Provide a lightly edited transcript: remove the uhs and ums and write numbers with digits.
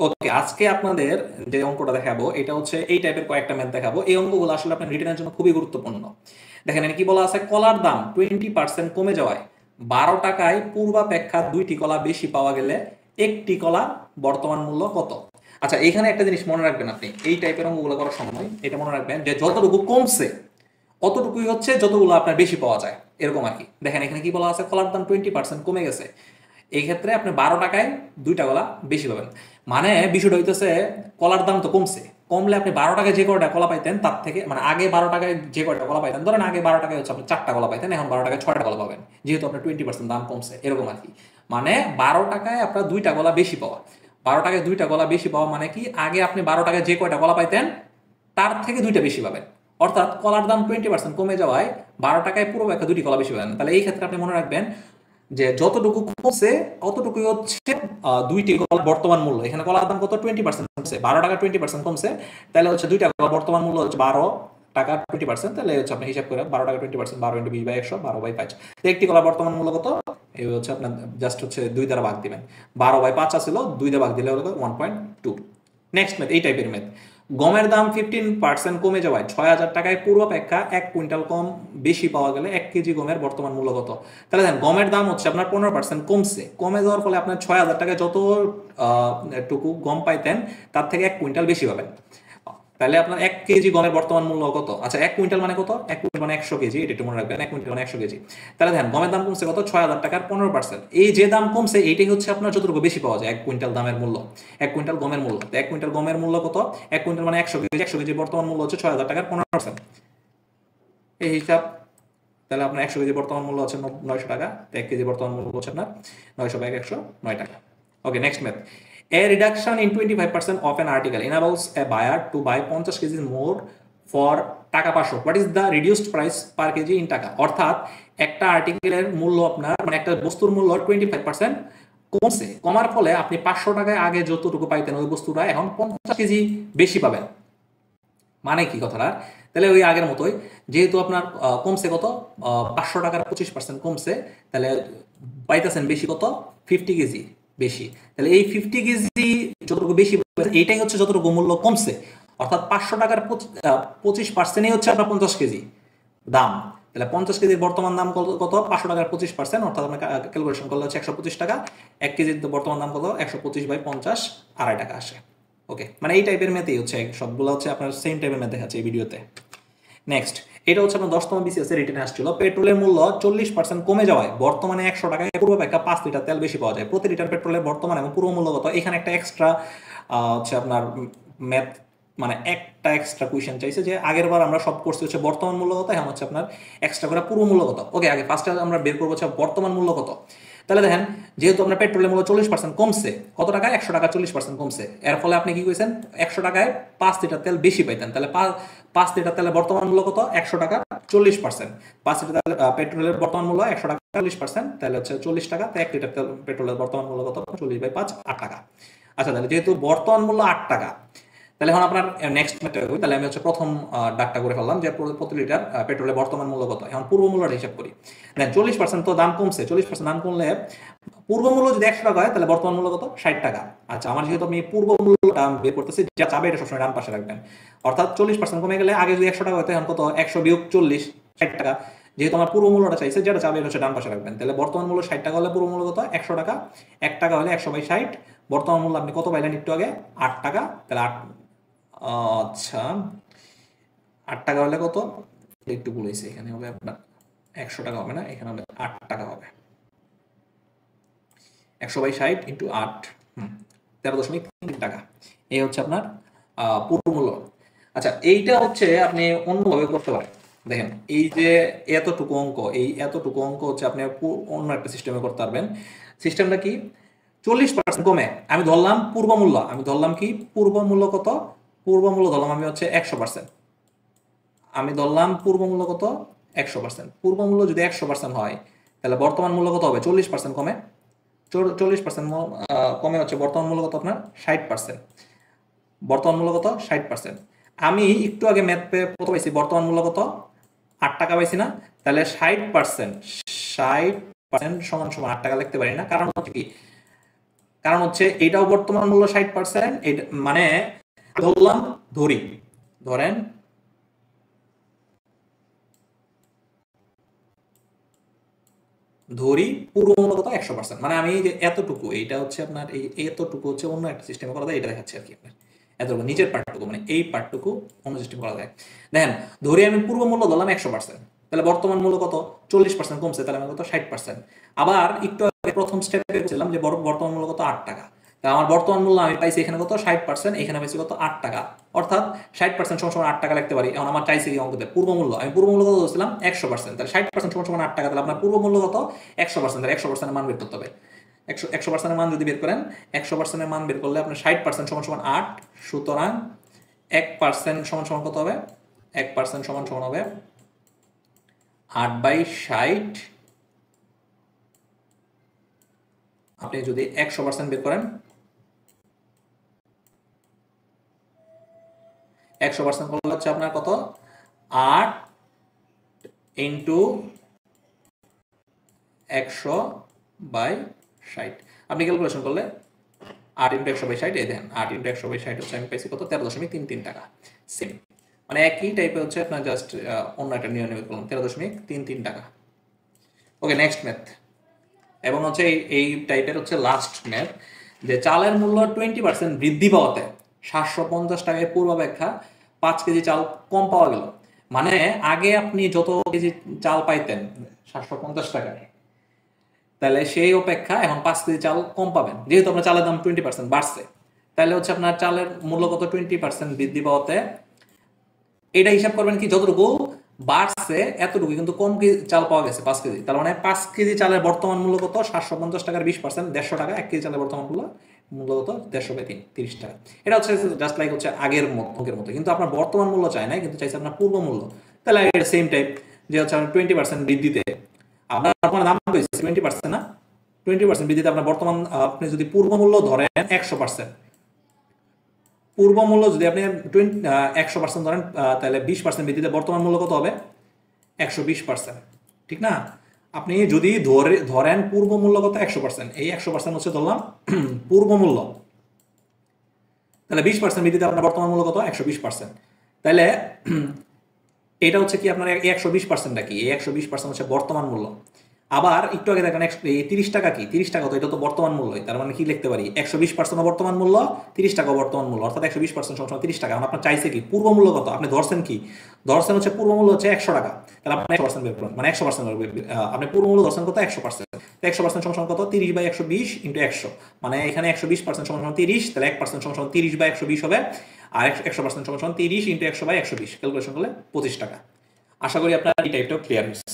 ওকে, আজকে আপনাদের যে অঙ্কটা দেখাবো এটা হচ্ছে এই টাইপের কয়েকটা ম্যাথ দেখাবো। এই অঙ্কগুলো আসলে আপনার রিটেনের জন্য খুবই গুরুত্বপূর্ণ। দেখেন এখানে কি বলা আছে, কলার দাম 20% কমে যাওয়ায় 12 টাকায় পূর্বাপেক্ষা 2টি কলা বেশি পাওয়া গেলে একটি কলার বর্তমান মূল্য কত? আচ্ছা, এখানে একটা জিনিস মনে রাখবেন, আপনি এই টাইপের অঙ্কগুলো করার সময় এটা মনে রাখবেন যে যতটুকু কমছে অতটুকুই হচ্ছে যতগুলো আপনার বেশি পাওয়া যায়, এরকম আর কি। দেখেন এখানে কি বলা আছে, কলার দাম 20% কমে গেছে, এই ক্ষেত্রে আপনি 12 টাকায় 2টা কলা বেশি পাবেন। মানে বিষয়টা হইতেছে, কলার দাম তো কমছে, কমলে আপনি 12 টাকায় যে কয়টা কলা পাইতেন তার থেকে, মানে আগে 12 টাকায় যে কয়টা কলা পাইতেন, ধরেন আগে 12 টাকায় হচ্ছে আপনি 4টা কলা পাইতেন, এখন 12 টাকায় 6টা কলা পাবেন, যেহেতু আপনার 20% দাম কমছে, এরকম আর কি। মানে 12 টাকায় আপনার 2টা কলা বেশি পাওয়া, 12 টাকায় 2টা কলা বেশি পাওয়া মানে কি, আগে আপনি 12 টাকায় যে কয়টা কলা পাইতেন তার থেকে 2টা বেশি পাবেন। অর্থাৎ কলার দাম 20% কমে যাওয়ায় 12 টাকায় পুরো একটা 2টি কলা বেশি পাবেন। তাহলে এই ক্ষেত্রে আপনি মনে রাখবেন যে যতটুকু কমছে অতটুকুই হচ্ছে 2টি কলার বর্তমান মূল্য। এখানে কলার দাম কত, 20% কমছে, 12 টাকা 20% কমছে, তাহলে হচ্ছে 2টা কলার বর্তমান মূল্য হচ্ছে 12 টাকা 20%। তাহলে হচ্ছে আপনি হিসাব করে 12 টাকা 20%, 12 ইন্টু 20/100, 12/5। একটি কলার বর্তমান মূল্য কত, এই হচ্ছে আপনার জাস্ট হচ্ছে 2 দ্বারা ভাগ দিবেন, 12/5 ছিল, 2 দিয়ে ভাগ দিলে হলো 1.2। নেক্সট ম্যাথ, এই টাইপের ম্যাথ। গমের দাম 15% কমে যাওয়ায় 6,000 টাকায় পূর্বাপেক্ষা 1 কুইন্টাল কম বেশি পাওয়া গেলে 1 কেজি গমের বর্তমান মূল্য কত? তাহলে দেখেন গমের দাম হচ্ছে আপনার 15% কমছে, কমে যাওয়ার ফলে আপনার 6,000 টাকায় যত টুকু গম পাইতেন তার থেকে 1 কুইন্টাল বেশি পাবেন। তাহলে আপনার 1 কেজি গমের বর্তমান মূল্য কত? আচ্ছা, 1 কুইন্টাল মানে কত, 1 কুইন্টাল মানে 100 কেজি, এটা একটু মনে রাখবেন, 1 কুইন্টাল মানে 100 কেজি। তাহলে দেখেন গমের দাম কমছে কত, 6,000 টাকার 15%। এই যে দাম কমছে এইটাই হচ্ছে আপনার যতটুকু বেশি পাওয়া যায় 1 কুইন্টাল দামের মূল্য, 1 কুইন্টাল গমের মূল্য। 1 কুইন্টাল গমের মূল্য কত, 1 কুইন্টাল মানে 100 কেজি, 100 কেজির বর্তমান মূল্য হচ্ছে 6,000 টাকার 15%, এই হিসাব। তাহলে আপনার 100 কেজি বর্তমান মূল্য হচ্ছে 900 টাকা, 1 কেজি বর্তমান মূল্য হচ্ছে আপনার 900/109 টাকা। Okay, next math. A reduction in 25% of an article enables a buyer to buy 50 KG more for টাকা 500. What is the reduced price per KG in টাকা? অর্থাৎ একটা আর্টিকেলের মূল্য আপনার, মানে একটা বস্তুর মূল্য 25% কমছে, কমার ফলে আপনি 500 টাকায় আগে যতটুকু পাইতেন ওই বস্তুটা এখন 50 কেজি বেশি পাবেন। মানে কি কথাটা, তাহলে ওই আগের মতোই, যেহেতু আপনার কমছে কত, 500 টাকার 25% কমছে, তাহলে পাইতেছেন বেশি কত, 50 কেজি বেশি। তাহলে এই 50 কেজি যতটুকু বেশি এইটাই হচ্ছে যতটুকু মূল্য কমছে। অর্থাৎ 500 টাকার 25%ই হচ্ছে আপনার 50 কেজি দাম। তাহলে 50 কেজির বর্তমান দাম কত কত, 500 টাকার 25%, অর্থাৎ আপনার ক্যালকুলেশন করলে হচ্ছে 125 টাকা। 1 কেজির বর্তমান দাম কত, 125/50, 2.5 টাকা আসে। ওকে, মানে এই টাইপের ম্যাথই হচ্ছে, সবগুলো হচ্ছে আপনার সেম টাইপের ম্যাথ দেখাচ্ছে এই ভিডিওতে। নেক্সট, এটা হচ্ছে আপনার 10তম বিসিএস এর রিটেনে আসছিল, পেট্রোলের মূল্য 40% কমে যাওয়ায় বর্তমানে 100 টাকায় পূর্বাপেক্ষা 5 লিটার তেল বেশি পাওয়া যায়। প্রতি লিটার পেট্রোলের বর্তমান এবং পূর্ব মূল্য কত? এখানে একটা এক্সট্রা হচ্ছে আপনার ম্যাথ, মানে একটা এক্সট্রা কুয়েশন চাইছে, যে আগের বার আমরা সব করছি হচ্ছে বর্তমান মূল্য কত, এখন হচ্ছে আপনার এক্সট্রা করে পূর্ব মূল্য কত। ওকে, আগে ফার্স্টে আমরা বের করবো হচ্ছে বর্তমান মূল্য কত। তাহলে দেখেন, যেহেতু আপনার পেট্রোলের মূল্য 40% কমছে, কত টাকায়, 100 টাকা 40% কমছে, এর ফলে আপনি কি করেছেন, 100 টাকায় 5 লিটার তেল বেশি পাইতেন। তাহলে 5 লিটার তেলের বর্তমান মূল্য কত, 100 টাকা 40%। 5 লিটার তেল পেট্রোলের বর্তমান মূল্য 100 টাকা 40%, তাহলে হচ্ছে 40 টাকা। তো 1 লিটার তেল পেট্রোলের বর্তমান মূল্য কত, 40/5, 8 টাকা। আচ্ছা, তাহলে যেহেতু বর্তমান মূল্য 8 টাকা, তাহলে এখন আপনার নেক্সট ম্যাথড হবে। তাহলে আমি হচ্ছে প্রথম ডাকটা করে ফেললাম যে প্রতি লিটার পেট্রোলের বর্তমান মূল্য কত। এখন পূর্ব মূল্যটা হিসাব করি। দেন 40% তো দাম কমছে, 40% দাম কমলে পূর্ব মূল্য যদি 100 টাকা হয় তাহলে বর্তমান মূল্য কত, 60 টাকা। আচ্ছা, আমার যেহেতু আমি পূর্ব মূল্যটা বের করতেছি, যা চাবে এটা সবসময় ডান পাশে রাখবেন। অর্থাৎ 40% কমে গেলে আগে যদি 100 টাকা হতো, এখন কত, 100 বিয়োগ 40, 60 টাকা। যেহেতু আমার পূর্ব মূল্যটা চাইছে, যেটা চাবে এটা হচ্ছে ডান পাশে রাখবেন। তাহলে বর্তমান মূল্য 60 টাকা হলে পূর্ব মূল্য কত, 100 টাকা। 1 টাকা হলে 100/60, বর্তমান মূল্য আপনি কত পাইলেন একটু আগে, 8 টাকা। তাহলে আচ্ছা, 8 টাকা হলে কত, একটু বলেছি, এখানে হবে আপনার 100 টাকা হবে না, এখানে হবে 8 টাকা হবে। 100/60 ইন্টু 8, 13.3 টাকা। এই হচ্ছে আপনার পূর্ব মূল্য। আচ্ছা, এইটা হচ্ছে আপনি অন্যভাবে করতে পারেন। দেখেন, এই যে এতটুকু অঙ্ক, এই এতটুকু অঙ্ক হচ্ছে আপনি অন্য একটা সিস্টেমে করতে পারবেন। সিস্টেমটা কি, 40% কমে আমি ধরলাম পূর্ব মূল্য, আমি ধরলাম কি পূর্ব মূল্য কত, পূর্ব মূল্য ধরলাম আমি হচ্ছে 100%। আমি ধরলাম পূর্ব মূল্য কত, 100%। পূর্ব মূল্য যদি 100% হয়, তাহলে বর্তমান মূল্য কত হবে, 40% কমে। 40% কমে হচ্ছে বর্তমান মূল্য কত আপনার, 60%। বর্তমান মূল্য কত, 60%। আমি একটু আগে ম্যাথ পেয়ে কত পাইছি, বর্তমান মূল্য কত, 8 টাকা পাইছি না? তাহলে 60%, 60% সমান সমান 8 টাকা লিখতে পারি না, কারণ হচ্ছে কি, কারণ হচ্ছে এটাও বর্তমান মূল্য 60%, এটা মানে ধরলাম, ধরেন পূর্ব মূল্য কত 100%, মানে আমি এই যে এতটুকু, এইটা হচ্ছে আপনার এই এতটুকু হচ্ছে অন্য একটা সিস্টেমে করা যায়, এটা দেখাচ্ছি আর কি আপনার। এতটুকু নিচের পার্টটুকু, মানে এই পার্টটুকু অন্য সিস্টেম করা যায়। দেখেন, ধরি আমি পূর্ব মূল্য ধরলাম 100%, তাহলে বর্তমান মূল্য কত 40% কমছে, তাহলে আমার কত 60%। আবার একটু আগে প্রথম স্টেপে বলছিলাম যে বর্তমান মূল্য কত 8 টাকা, তা আমার বর্তমান মূল্য আমি পাইছি এখানে কত 60%, এখানে পাইছি কত 8 টাকা, অর্থাৎ 60% সমান সমান 8 টাকা লিখতে পারি। এখন আমার চাইছে কি অঙ্কতে পূর্ব মূল্য, আমি পূর্ব মূল্য কত ধরছিলাম 100%, তাহলে 60% সমান সমান 8 টাকা, তাহলে আপনার পূর্ব মূল্য কত 100%, তাহলে 100% মান বের করতে হবে। 100% মান যদি বের করেন, 100% মান বের করলে আপনার 60% সমান সমান 8, সুতরাং 1% সমান সমান কত হবে, 1% সমান সমান হবে 8/60। আপনি যদি 100% বের করেন, 100% করলে হচ্ছে আপনার কত 8 ইন্টু 100/60। আপনি ক্যালকুলেশন করলে 8 ইন্টু 100/60, এই দেন 8 ইন্টু 100/60 হচ্ছে আমি পাইছি কত 13.33 টাকা। সেম, মানে একই টাইপের হচ্ছে আপনার, জাস্ট অন্য একটা নিয়ম বের করলাম 13.33 টাকা। ওকে, নেক্সট ম্যাথ, এবং হচ্ছে এই টাইপের হচ্ছে লাস্ট ম্যাথ, যে চালের মূল্য 20% বৃদ্ধি পাওয়াতে 750 টাকায় পূর্বাপেক্ষা 5 কেজি চাল কম পাওয়া গেল। মানে আগে আপনি যত কেজি চাল পাইতেন 750 টাকায়, তাহলে সেই অপেক্ষা এখন 5 কেজি চাল কম পাবেন, যেহেতু আপনার চালের দাম 20% বাড়ছে। তাহলে হচ্ছে আপনার চালের মূল্য কত 20% বৃদ্ধি পাওয়াতে, এটা হিসাব করবেন কি যতটুকু বাড়ছে এতটুকু কিন্তু কম চাল পাওয়া গেছে 5 কেজি, তার মানে 5 কেজি চালের বর্তমান মূল্য কত 750 টাকার 20%, 150 টাকা। 1 কেজি চালের বর্তমান মূল্য কত 150/30 টাকা। এটা হচ্ছে জাস্ট লাইক হচ্ছে আগের অঙ্কের মতো, কিন্তু আপনার বর্তমান মূল্য চাই না, কিন্তু চাইছে আপনার পূর্ব মূল্য। তাহলে সেম টাইপ, যে হচ্ছে 20% বৃদ্ধিতে আপনার বর্তমান দাম হয়েছে 20% না, 20% বৃদ্ধিতে আপনার বর্তমান, আপনি যদি পূর্ব মূল্য ধরেন 100%, পূর্ব মূল্য যদি আপনি 100% ধরেন, তাহলে 20% বৃদ্ধিতে বর্তমান মূল্য কত হবে 120%, ঠিক না? আপনি যদি ধরেন পূর্ব মূল্য কত 100%, এই 100% হচ্ছে ধরলাম পূর্ব মূল্য, তাহলে 20% বৃদ্ধিতে আপনার বর্তমান মূল্য কত 120%। তাহলে এটা হচ্ছে কি আপনার 120%টা কি, এই 120% হচ্ছে বর্তমান মূল্য। আবার একটু আগে দেখেন 30 টাকা কি, 30 টাকা তো এটা তো বর্তমান মূল্যই, তার মানে কি লিখতে পারি 120% বর্তমান মূল্য, 30 টাকা বর্তমান মূল্য, অর্থাৎ 120% সমান 30 টাকা। আপনার চাইছে কি পূর্ব মূল্য কত, আপনি ধরছেন কি, ধরছেন হচ্ছে পূর্ব মূল্য হচ্ছে 100 টাকা, তাহলে আপনি 100% বের করুন, মানে 100% আপনি পূর্ব মূল্য ধরছেন কত 100%, 100% সমান কত 30/120 ইন্টু 100, মানে এখানে 120% সমান 30, তাহলে 1% সমান 30/120 হবে, আর 100% সমান 30 ইন্টু 100/120, ক্যালকুলেশন করলে 25 টাকা। আশা করি আপনার এই টাইপটাও ক্লিয়ার হয়েছে।